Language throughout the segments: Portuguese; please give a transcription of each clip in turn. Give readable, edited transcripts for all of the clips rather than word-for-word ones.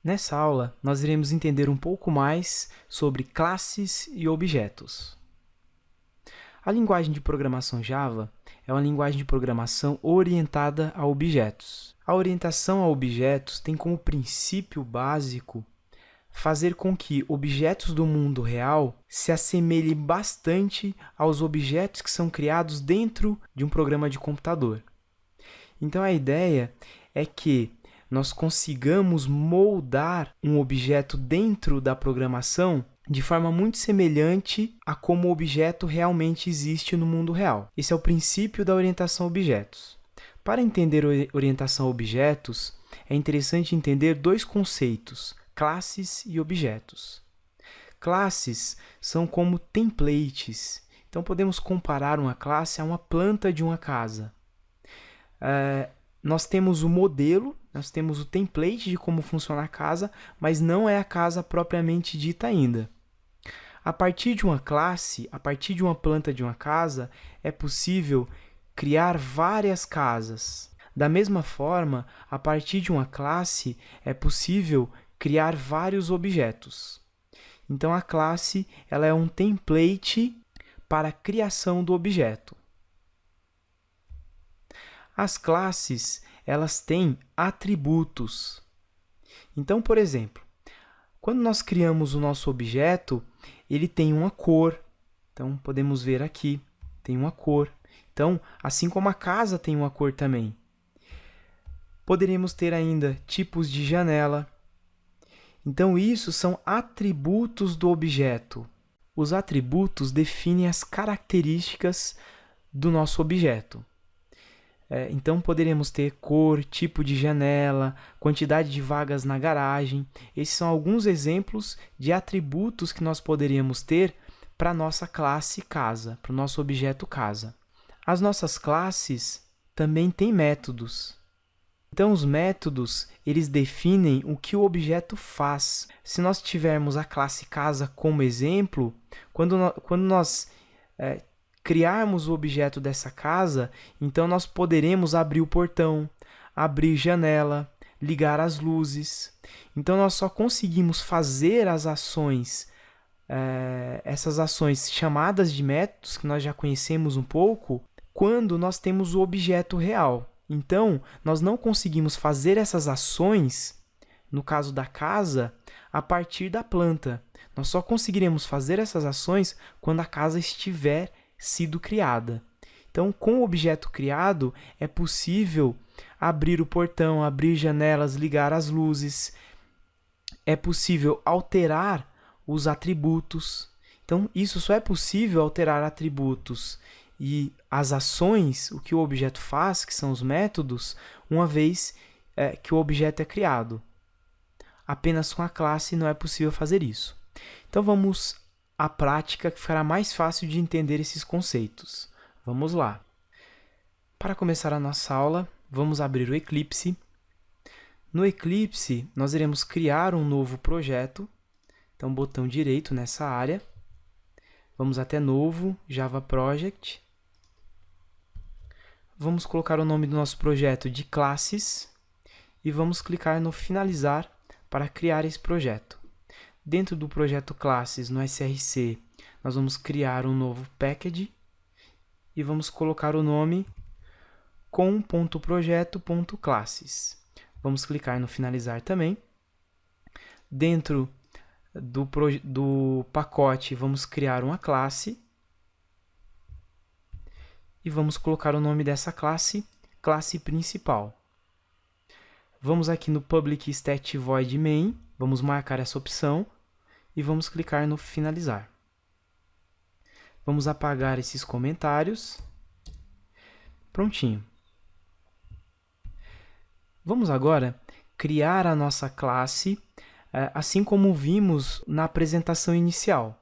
Nessa aula, nós iremos entender um pouco mais sobre classes e objetos. A linguagem de programação Java é uma linguagem de programação orientada a objetos. A orientação a objetos tem como princípio básico fazer com que objetos do mundo real se assemelhem bastante aos objetos que são criados dentro de um programa de computador. Então, a ideia é que nós consigamos moldar um objeto dentro da programação de forma muito semelhante a como o objeto realmente existe no mundo real. Esse é o princípio da orientação a objetos. Para entender orientação a objetos, é interessante entender dois conceitos, classes e objetos. Classes são como templates. Então, podemos comparar uma classe a uma planta de uma casa. Nós temos o modelo, nós temos o template de como funciona a casa, mas não é a casa propriamente dita ainda. A partir de uma classe, a partir de uma planta de uma casa, é possível criar várias casas. Da mesma forma, a partir de uma classe, é possível criar vários objetos. Então, a classe ela é um template para a criação do objeto. As classes, elas têm atributos. Então, por exemplo, quando nós criamos o nosso objeto, ele tem uma cor. Então, podemos ver aqui, tem uma cor. Então, assim como a casa tem uma cor também. Poderíamos ter ainda tipos de janela. Então, isso são atributos do objeto. Os atributos definem as características do nosso objeto. Então, poderemos ter cor, tipo de janela, quantidade de vagas na garagem. Esses são alguns exemplos de atributos que nós poderíamos ter para a nossa classe casa, para o nosso objeto casa. As nossas classes também têm métodos. Então, os métodos, eles definem o que o objeto faz. Se nós tivermos a classe casa como exemplo, quando nós criarmos o objeto dessa casa, então nós poderemos abrir o portão, abrir janela, ligar as luzes. Então, nós só conseguimos fazer as ações, essas ações chamadas de métodos, que nós já conhecemos um pouco, quando nós temos o objeto real. Então, nós não conseguimos fazer essas ações, no caso da casa, a partir da planta. Nós só conseguiremos fazer essas ações quando a casa estiver sido criada. Então, com o objeto criado, é possível abrir o portão, abrir janelas, ligar as luzes. É possível alterar os atributos. Então, isso só é possível alterar atributos e as ações, o que o objeto faz, que são os métodos, uma vez que o objeto é criado. Apenas com a classe não é possível fazer isso. Então, vamos à prática, que ficará mais fácil de entender esses conceitos. Vamos lá. Para começar a nossa aula, vamos abrir o Eclipse. No Eclipse, nós iremos criar um novo projeto. Então, botão direito nessa área. Vamos até Novo, Java Project. Vamos colocar o nome do nosso projeto de Classes e vamos clicar no Finalizar para criar esse projeto. Dentro do projeto Classes, no SRC, nós vamos criar um novo package e vamos colocar o nome com.projeto.classes. Vamos clicar no Finalizar também. Dentro do pacote, vamos criar uma classe e vamos colocar o nome dessa classe, classe principal. Vamos aqui no Public Static Void Main, vamos marcar essa opção e vamos clicar no Finalizar. Vamos apagar esses comentários. Prontinho. Vamos agora criar a nossa classe, assim como vimos na apresentação inicial.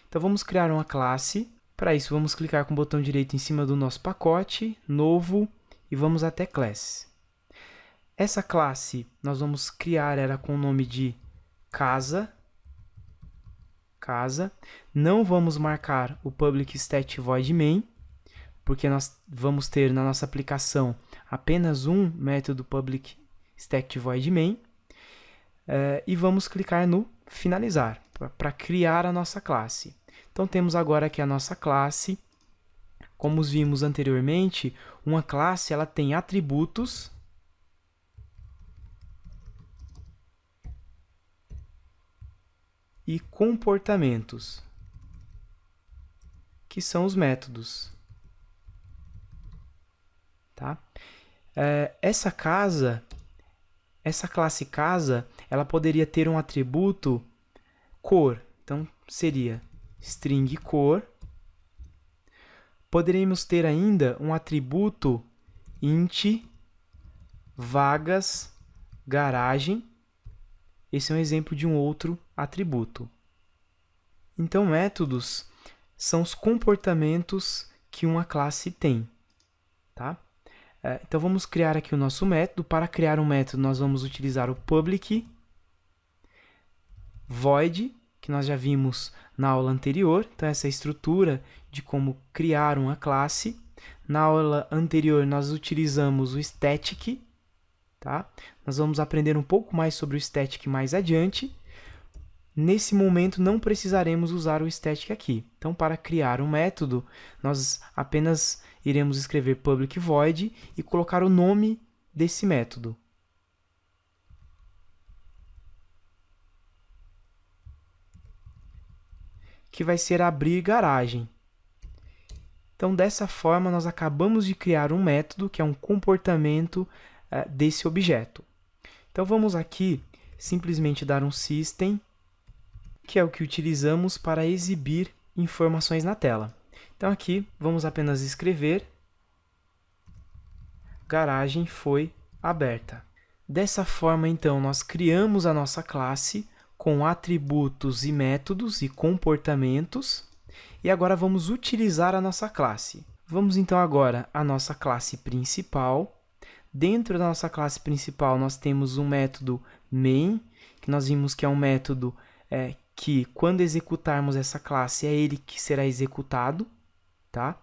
Então, vamos criar uma classe. Para isso, vamos clicar com o botão direito em cima do nosso pacote, Novo, e vamos até Class. Essa classe, nós vamos criar ela com o nome de casa. Não vamos marcar o Public Static Void Main, porque nós vamos ter na nossa aplicação apenas um método Public Static Void Main. e vamos clicar no finalizar, para criar a nossa classe. Então, temos agora aqui a nossa classe. Como vimos anteriormente, uma classe ela tem atributos e comportamentos, que são os métodos. Tá? Essa classe casa, ela poderia ter um atributo cor. Então, seria string cor. Poderíamos ter ainda um atributo int vagas garagem. Esse é um exemplo de um outro atributo. Então, métodos são os comportamentos que uma classe tem. Tá? Então, vamos criar aqui o nosso método. Para criar um método, nós vamos utilizar o public void, que nós já vimos na aula anterior. Então, essa é a estrutura de como criar uma classe. Na aula anterior, nós utilizamos o static. Tá? Nós vamos aprender um pouco mais sobre o static mais adiante. Nesse momento, não precisaremos usar o static aqui. Então, para criar um método, nós apenas iremos escrever public void e colocar o nome desse método. Que vai ser abrir garagem. Então, dessa forma, nós acabamos de criar um método, que é um comportamento desse objeto. Então, vamos aqui simplesmente dar um system, que é o que utilizamos para exibir informações na tela. Então, aqui, vamos apenas escrever garagem foi aberta. Dessa forma, então, nós criamos a nossa classe com atributos e métodos e comportamentos. E agora vamos utilizar a nossa classe. Vamos, então, agora à nossa classe principal. Dentro da nossa classe principal, nós temos um método main, que nós vimos que é um método que, quando executarmos essa classe, é ele que será executado. Tá?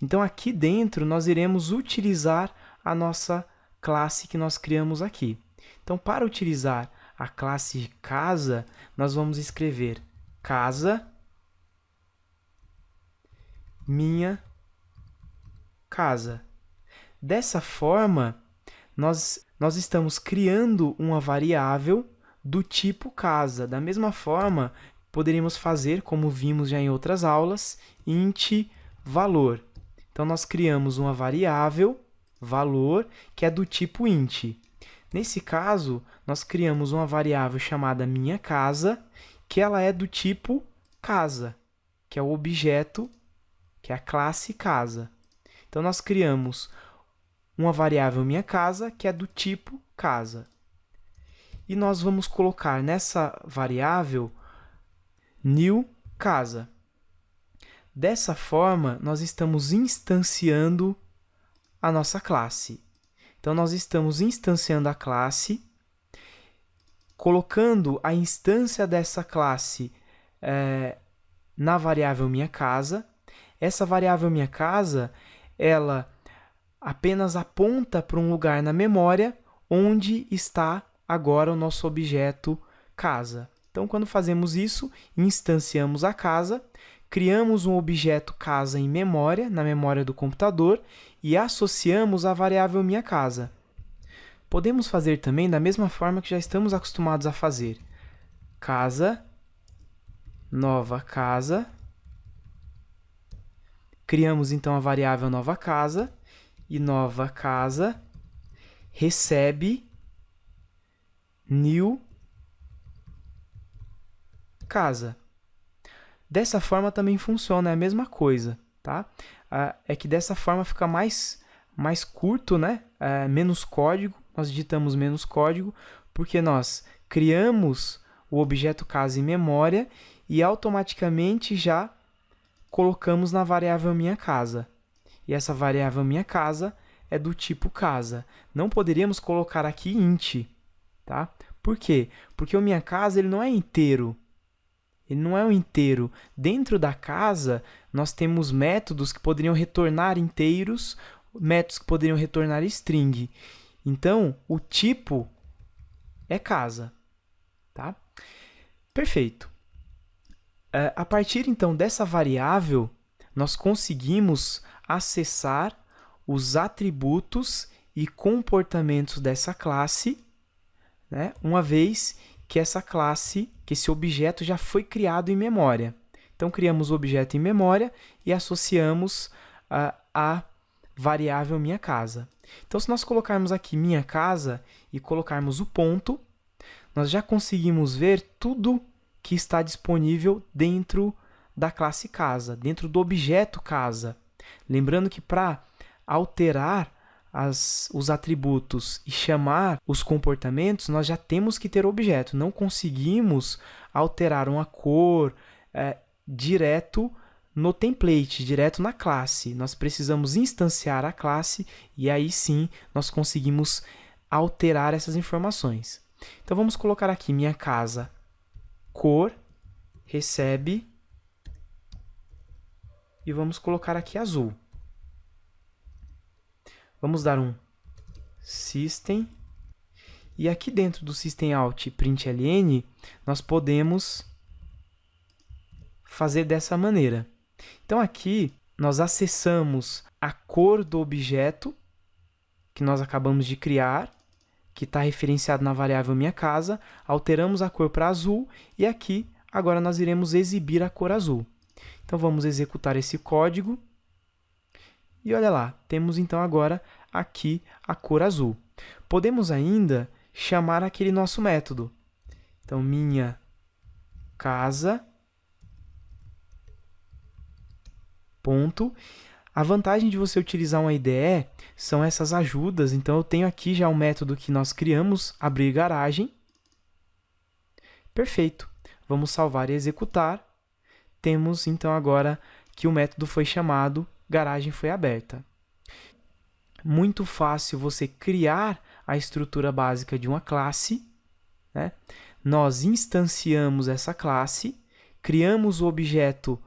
Então, aqui dentro, nós iremos utilizar a nossa classe que nós criamos aqui. Então, para utilizar a classe casa, nós vamos escrever casa minha casa. Dessa forma, nós estamos criando uma variável do tipo casa. Da mesma forma, poderíamos fazer, como vimos já em outras aulas, int valor. Então, nós criamos uma variável, valor, que é do tipo int. Nesse caso, nós criamos uma variável chamada minha casa, que ela é do tipo casa, que é o objeto, que é a classe casa. Então, nós criamos uma variável minha casa, que é do tipo casa. E nós vamos colocar nessa variável new casa. Dessa forma, nós estamos instanciando a nossa classe. Então, nós estamos instanciando a classe, colocando a instância dessa classe na variável minha casa. Essa variável minha casa, ela apenas aponta para um lugar na memória onde está agora o nosso objeto casa. Então, quando fazemos isso, instanciamos a casa, criamos um objeto casa em memória, na memória do computador, e associamos a variável minha casa. Podemos fazer também da mesma forma que já estamos acostumados a fazer. Casa, nova casa. Criamos, então, a variável nova casa, e nova casa recebe new casa. Dessa forma também funciona, é a mesma coisa, tá? É que dessa forma fica mais curto, né? Menos código, nós digitamos menos código, porque nós criamos o objeto casa em memória e automaticamente já colocamos na variável minha casa. E essa variável minha casa é do tipo casa. Não poderíamos colocar aqui int, tá? Por quê? Porque o minha casa ele não é inteiro. Ele não é um inteiro. Dentro da casa, nós temos métodos que poderiam retornar inteiros, métodos que poderiam retornar string. Então, o tipo é casa. tá? Perfeito. A partir, então, dessa variável, nós conseguimos acessar os atributos e comportamentos dessa classe, né? Uma vez que essa classe, que esse objeto já foi criado em memória. Então, criamos o objeto em memória e associamos a variável minha casa. Então, se nós colocarmos aqui minha casa e colocarmos o ponto, nós já conseguimos ver tudo que está disponível dentro da classe casa, dentro do objeto casa. Lembrando que para alterar os atributos e chamar os comportamentos, nós já temos que ter o objeto. Não conseguimos alterar uma cor direto no template, direto na classe. Nós precisamos instanciar a classe e aí sim nós conseguimos alterar essas informações. Então vamos colocar aqui minha casa cor recebe e vamos colocar aqui azul. Vamos dar um system e aqui dentro do systemout println nós podemos fazer dessa maneira. Então aqui nós acessamos a cor do objeto que nós acabamos de criar, que está referenciado na variável minha casa, alteramos a cor para azul e aqui agora nós iremos exibir a cor azul. Então vamos executar esse código e olha lá, temos então agora aqui a cor azul. Podemos ainda chamar aquele nosso método. Então minha casa ponto. A vantagem de você utilizar uma IDE são essas ajudas. Então, eu tenho aqui já um método que nós criamos, abrir garagem. Perfeito. Vamos salvar e executar. Temos, então, agora que o método foi chamado, garagem foi aberta. Muito fácil você criar a estrutura básica de uma classe, né? Nós instanciamos essa classe, criamos o objeto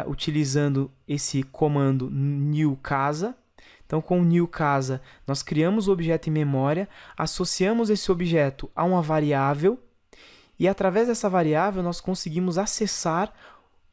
utilizando esse comando new casa. Então, com o new casa, nós criamos o objeto em memória, associamos esse objeto a uma variável e, através dessa variável, nós conseguimos acessar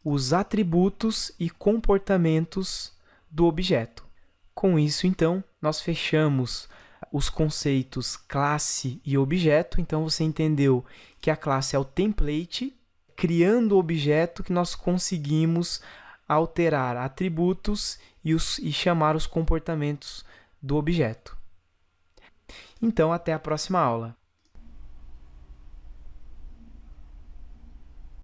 os atributos e comportamentos do objeto. Com isso, então, nós fechamos os conceitos classe e objeto. Então, você entendeu que a classe é o template, criando o objeto que nós conseguimos alterar atributos e chamar os comportamentos do objeto. Então, até a próxima aula.